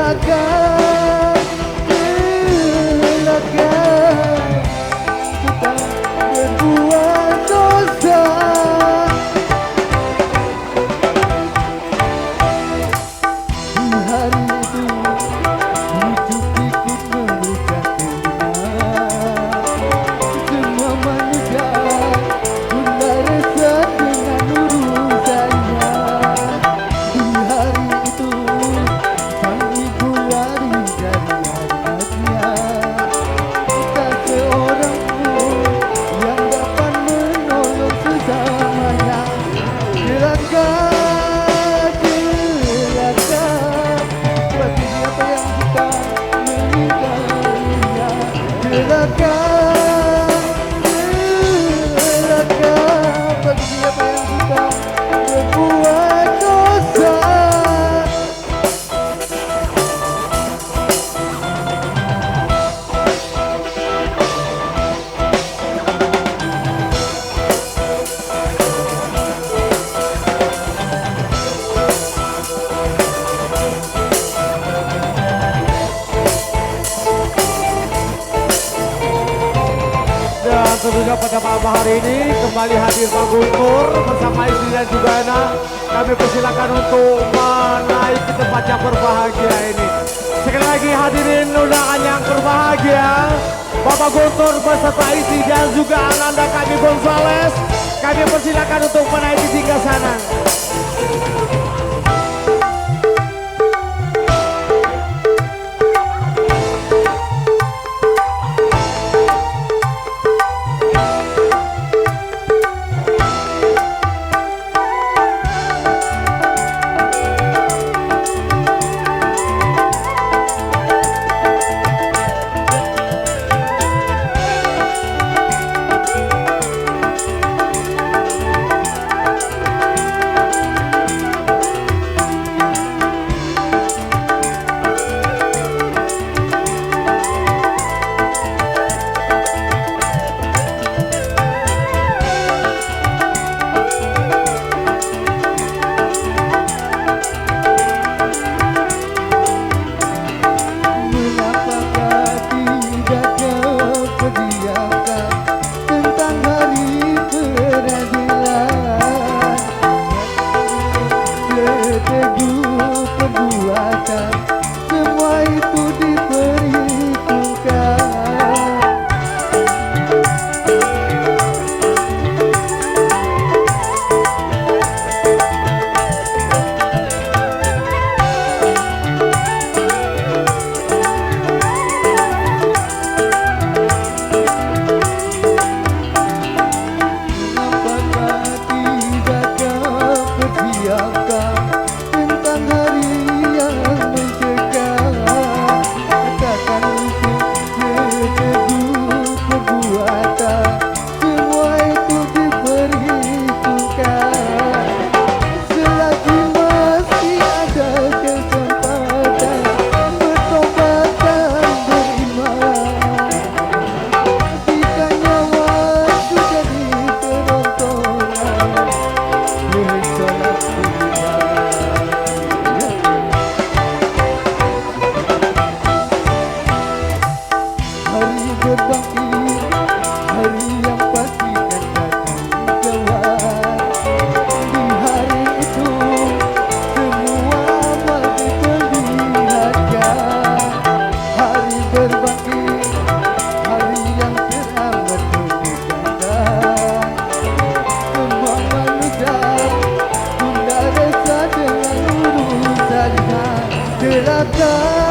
Gelagat, gelagat, kita berbuat dosa. Di hari itu hidup ikut memberikan semua manusia bunda rasa dengan urusannya. Di hari itu sang ibu lari dari anaknya, tak seorang pun yang dapat menolong sesamanya. Gelagat, gelagat, bagi siapa yang suka meninggalnya. Gelagat, gelagat, bagi siapa yang suka berbuat dosa. Dan tentunya pada malam hari ini kembali hadir Pak Guntur bersama istri dan juga anak. Kami persilakan untuk menaiki tempat yang berbahagia ini. Sekali lagi hadirin undangan yang berbahagia, Bapak Guntur beserta istri dan juga Ananda kami Gonzales. Kami persilakan untuk menaiki singgah sana. Semua itu diperhitungkan. Apakah tidak kau persiapkan tentang hari yang mencekam? Katakan untuk seteguh perbuatan, semua itu diperhitungkan. Selagi masih ada kesempatan bertobat dan beriman, jika nyawa sudah diterongkongan, bersolat hari berbangkit, hari yang pasti akan datang kelak. Di hari itu semua amal diperlihatkan. Hari berbangkit, hari yang teramat menegangkan. Semua manusia bunda rasa dengan urusannya. Gelagat,